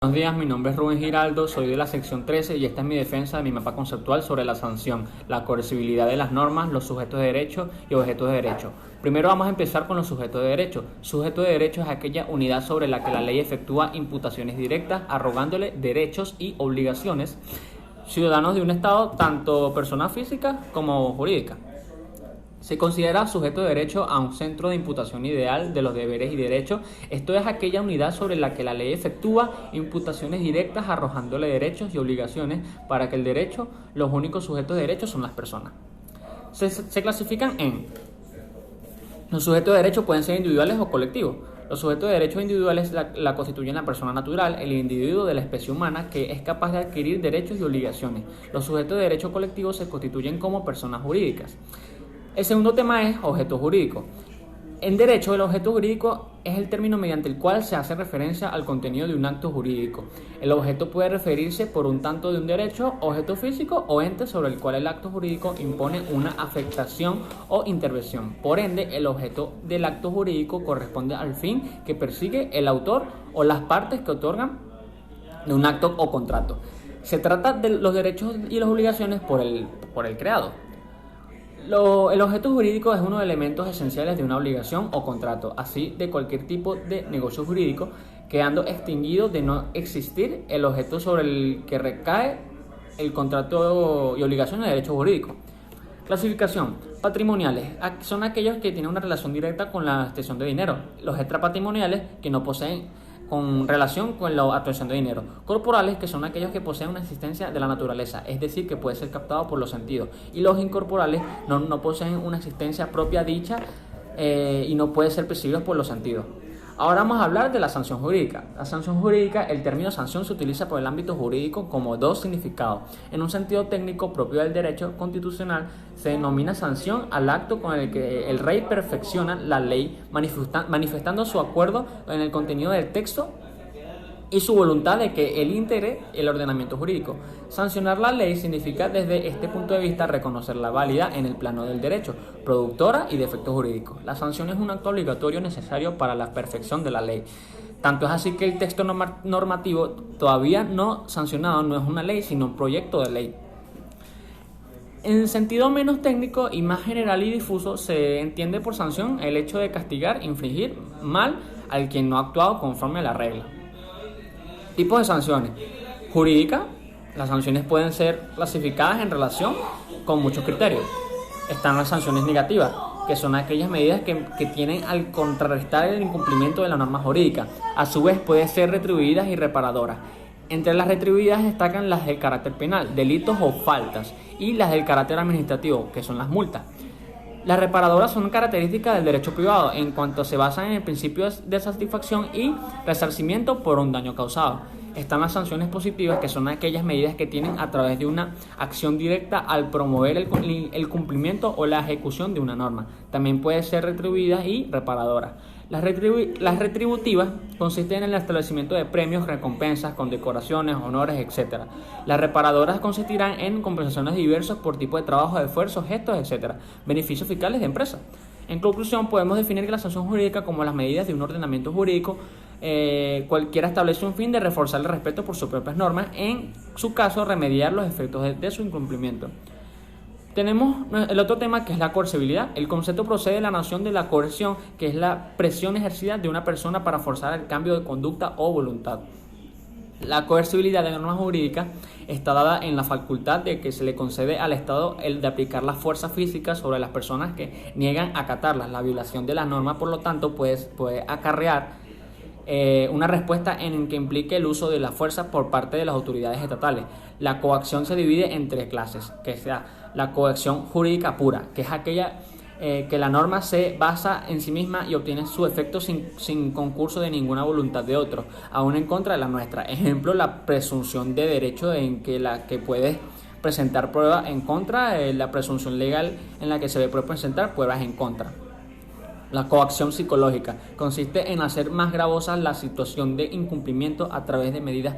Buenos días, mi nombre es Rubén Giraldo, soy de la sección 13 y esta es mi defensa de mi mapa conceptual sobre la sanción, la coercibilidad de las normas, los sujetos de derecho y objetos de derecho. Primero vamos a empezar con los sujetos de derecho. Sujeto de derecho es aquella unidad sobre la que la ley efectúa imputaciones directas, arrogándole derechos y obligaciones ciudadanos de un Estado, tanto persona física como jurídica. Se considera sujeto de derecho a un centro de imputación ideal de los deberes y derechos. Esto es aquella unidad sobre la que la ley efectúa imputaciones directas arrojándole derechos y obligaciones para que el derecho, los únicos sujetos de derecho son las personas. Se clasifican en: los sujetos de derecho pueden ser individuales o colectivos. Los sujetos de derechos individuales la constituyen la persona natural, el individuo de la especie humana que es capaz de adquirir derechos y obligaciones. Los sujetos de derecho colectivos se constituyen como personas jurídicas. El segundo tema es objeto jurídico. En derecho, el objeto jurídico es el término mediante el cual se hace referencia al contenido de un acto jurídico. El objeto puede referirse por un tanto de un derecho, objeto físico o ente sobre el cual el acto jurídico impone una afectación o intervención. Por ende, el objeto del acto jurídico corresponde al fin que persigue el autor o las partes que otorgan de un acto o contrato. Se trata de los derechos y las obligaciones por el creado. El objeto jurídico es uno de los elementos esenciales de una obligación o contrato, así de cualquier tipo de negocio jurídico, quedando extinguido de no existir el objeto sobre el que recae el contrato y obligaciones de derecho jurídico. Clasificación. Patrimoniales son aquellos que tienen una relación directa con la extensión de dinero. Los extrapatrimoniales, que no poseen con relación con la obtención de dinero. Corporales, que son aquellos que poseen una existencia de la naturaleza, es decir, que puede ser captado por los sentidos. Y los incorporales no poseen una existencia propia dicha y no puede ser percibidos por los sentidos. Ahora vamos a hablar de la sanción jurídica. La sanción jurídica, el término sanción se utiliza por el ámbito jurídico como dos significados. En un sentido técnico propio del derecho constitucional, se denomina sanción al acto con el que el rey perfecciona la ley, manifestando su acuerdo en el contenido del texto y su voluntad de que él integre el ordenamiento jurídico. Sancionar la ley significa desde este punto de vista reconocerla válida en el plano del derecho, productora y de efectos jurídicos. La sanción es un acto obligatorio necesario para la perfección de la ley. Tanto es así que el texto normativo todavía no sancionado no es una ley, sino un proyecto de ley. En sentido menos técnico y más general y difuso, se entiende por sanción el hecho de castigar, infligir mal al quien no ha actuado conforme a la regla. Tipos de sanciones. Jurídica. Las sanciones pueden ser clasificadas en relación con muchos criterios. Están las sanciones negativas, que son aquellas medidas que tienen al contrarrestar el incumplimiento de la norma jurídica. A su vez pueden ser retribuidas y reparadoras. Entre las retribuidas destacan las del carácter penal, delitos o faltas, y las del carácter administrativo, que son las multas. Las reparadoras son características del derecho privado en cuanto se basan en el principio de satisfacción y resarcimiento por un daño causado. Están las sanciones positivas, que son aquellas medidas que tienen a través de una acción directa al promover el cumplimiento o la ejecución de una norma. También pueden ser retribuidas y reparadoras. Las retributivas consisten en el establecimiento de premios, recompensas, condecoraciones, honores, etc. Las reparadoras consistirán en compensaciones diversas por tipo de trabajo, de esfuerzo, gestos, etc. Beneficios fiscales de empresa. En conclusión, podemos definir que la sanción jurídica como las medidas de un ordenamiento jurídico cualquiera establece un fin de reforzar el respeto por sus propias normas, en su caso remediar los efectos de su incumplimiento. Tenemos el otro tema, que es la coercibilidad. El concepto procede de la noción de la coerción, que es la presión ejercida de una persona para forzar el cambio de conducta o voluntad. La coercibilidad de normas jurídicas está dada en la facultad de que se le concede al Estado el de aplicar la fuerza física sobre las personas que niegan a acatarlas. La violación de las normas, por lo tanto, puede acarrear una respuesta en que implique el uso de la fuerza por parte de las autoridades estatales. La coacción se divide en tres clases, que sea la coacción jurídica pura, que es aquella que la norma se basa en sí misma y obtiene su efecto sin concurso de ninguna voluntad de otro, aún en contra de la nuestra. Ejemplo, la presunción de derecho en que la que puede presentar pruebas en contra, la presunción legal en la que se puede presentar pruebas en contra. La coacción psicológica consiste en hacer más gravosa la situación de incumplimiento a través de medidas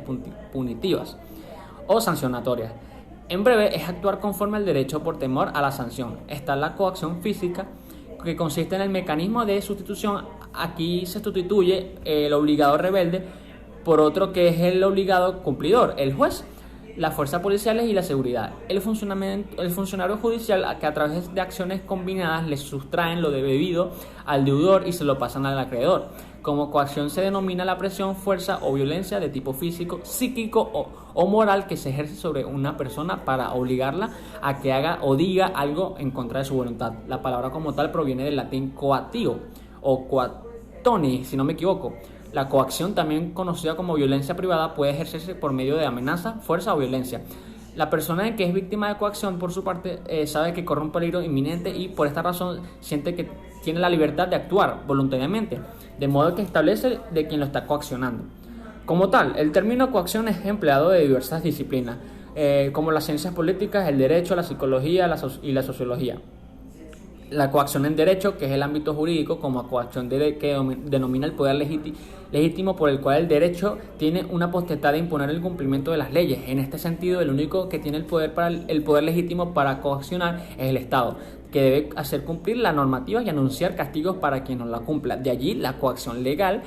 punitivas o sancionatorias. En breve, es actuar conforme al derecho por temor a la sanción. Está la coacción física, que consiste en el mecanismo de sustitución. Aquí se sustituye el obligado rebelde por otro que es el obligado cumplidor, el juez, las fuerzas policiales y la seguridad. El funcionario judicial, que a través de acciones combinadas le sustraen lo debido al deudor y se lo pasan al acreedor. Como coacción se denomina la presión, fuerza o violencia de tipo físico, psíquico o moral que se ejerce sobre una persona para obligarla a que haga o diga algo en contra de su voluntad. La palabra como tal proviene del latín coatio o coatoni, si no me equivoco. La coacción, también conocida como violencia privada, puede ejercerse por medio de amenaza, fuerza o violencia. La persona que es víctima de coacción, por su parte, sabe que corre un peligro inminente y por esta razón siente que tiene la libertad de actuar voluntariamente, de modo que establece de quien lo está coaccionando. Como tal, el término coacción es empleado de diversas disciplinas, como las ciencias políticas, el derecho, la psicología y la sociología. La coacción en derecho, que es el ámbito jurídico, como coacción que denomina el poder legítimo por el cual el derecho tiene una potestad de imponer el cumplimiento de las leyes. En este sentido, el único que tiene el poder legítimo para coaccionar es el Estado, que debe hacer cumplir la normativa y anunciar castigos para quien no la cumpla. De allí, la coacción legal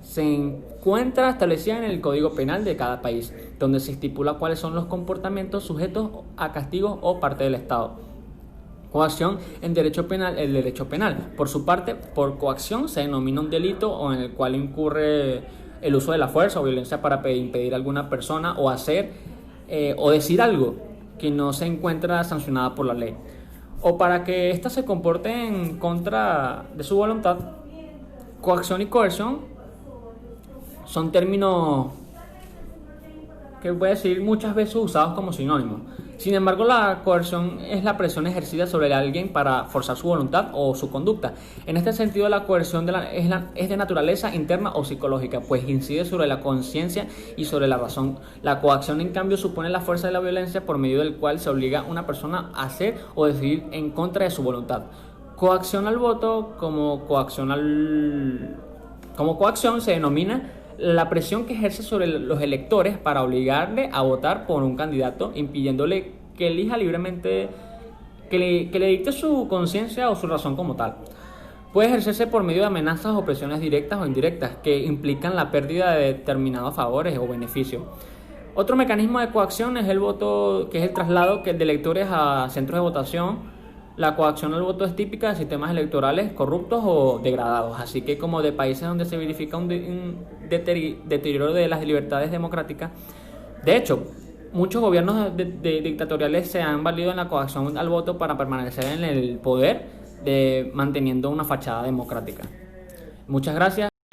se encuentra establecida en el Código Penal de cada país, donde se estipula cuáles son los comportamientos sujetos a castigos o parte del Estado. Coacción en derecho penal. El derecho penal, por su parte, por coacción se denomina un delito en el cual incurre el uso de la fuerza o violencia para impedir a alguna persona o hacer o decir algo que no se encuentra sancionada por la ley, o para que ésta se comporte en contra de su voluntad. Coacción y coerción son términos que voy a decir muchas veces usados como sinónimos. Sin embargo, la coerción es la presión ejercida sobre alguien para forzar su voluntad o su conducta. En este sentido, la coerción es de naturaleza interna o psicológica, pues incide sobre la conciencia y sobre la razón. La coacción, en cambio, supone la fuerza de la violencia por medio del cual se obliga a una persona a hacer o decidir en contra de su voluntad. Coacción al voto, como coacción se denomina la presión que ejerce sobre los electores para obligarle a votar por un candidato, impidiéndole que elija libremente, que le dicte su conciencia o su razón como tal. Puede ejercerse por medio de amenazas o presiones directas o indirectas que implican la pérdida de determinados favores o beneficios. Otro mecanismo de coacción es el voto, que es el traslado de electores a centros de votación. La coacción al voto es típica de sistemas electorales corruptos o degradados, así que como de países donde se verifica un deterioro de las libertades democráticas. De hecho, muchos gobiernos dictatoriales se han valido en la coacción al voto para permanecer en el poder, manteniendo una fachada democrática. Muchas gracias.